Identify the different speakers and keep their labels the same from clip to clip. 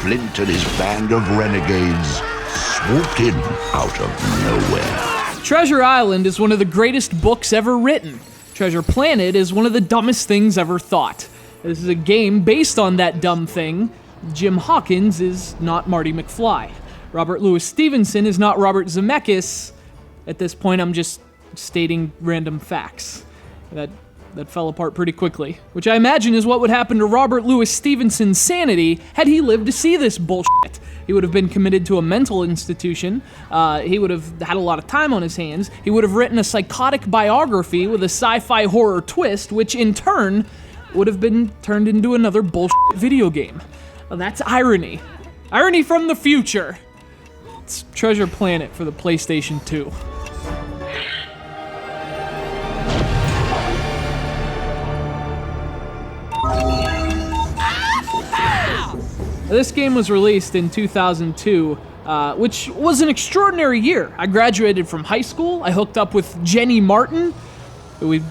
Speaker 1: Flint and his band of renegades swooped in out of nowhere.
Speaker 2: Treasure Island is one of the greatest books ever written. Treasure Planet is one of the dumbest things ever thought. This is a game based on that dumb thing. Jim Hawkins is not Marty McFly. Robert Louis Stevenson is not Robert Zemeckis. At this point, I'm just stating random facts. That fell apart pretty quickly, which I imagine is what would happen to Robert Louis Stevenson's sanity had he lived to see this bullshit. He would have been committed to a mental institution. He would have had a lot of time on his hands. He would have written a psychotic biography with a sci-fi horror twist, which in turn would have been turned into another bullshit video game. Well, that's irony. Irony from the future. It's Treasure Planet for the PlayStation 2. This game was released in 2002, which was an extraordinary year. I graduated from high school. I hooked up with Jenny Martin. We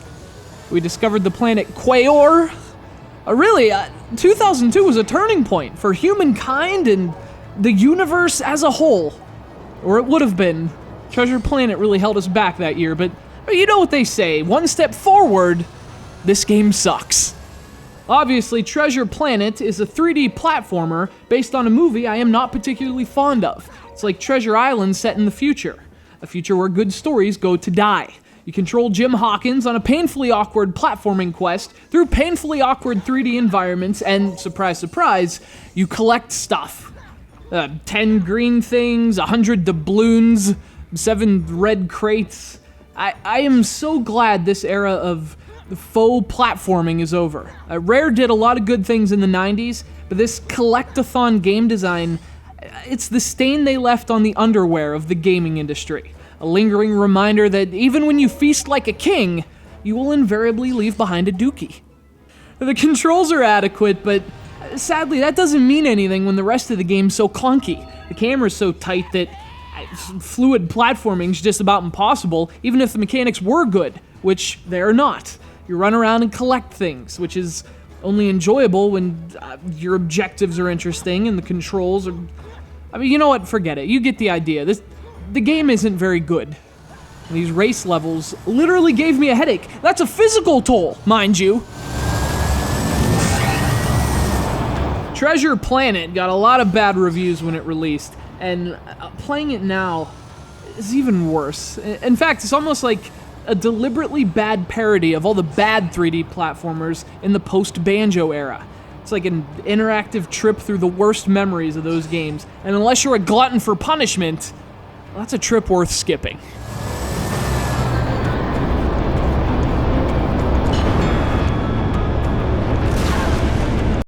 Speaker 2: discovered the planet Quaor. Really, 2002 was a turning point for humankind and the universe as a whole. Or it would have been. Treasure Planet really held us back that year, but you know what they say, one step forward, this game sucks. Obviously, Treasure Planet is a 3D platformer based on a movie I am not particularly fond of. It's like Treasure Island set in the future, a future where good stories go to die. You control Jim Hawkins on a painfully awkward platforming quest through painfully awkward 3D environments, and surprise, surprise, you collect stuff. 10 green things, 100 doubloons, 7 red crates. I am so glad this era of the faux platforming is over. Rare did a lot of good things in the 90s, but this collect-a-thon game design, it's the stain they left on the underwear of the gaming industry. A lingering reminder that even when you feast like a king, you will invariably leave behind a dookie. The controls are adequate, but sadly that doesn't mean anything when the rest of the game's so clunky. The camera's so tight that fluid platforming's just about impossible, even if the mechanics were good, which they're not. You run around and collect things, which is only enjoyable when your objectives are interesting and the controls are... I mean, you know what? Forget it. You get the idea. The game isn't very good. These race levels literally gave me a headache. That's a physical toll, mind you. Treasure Planet got a lot of bad reviews when it released, and playing it now is even worse. In fact, it's almost like a deliberately bad parody of all the bad 3D platformers in the post-Banjo era. It's like an interactive trip through the worst memories of those games, and unless you're a glutton for punishment, well, that's a trip worth skipping.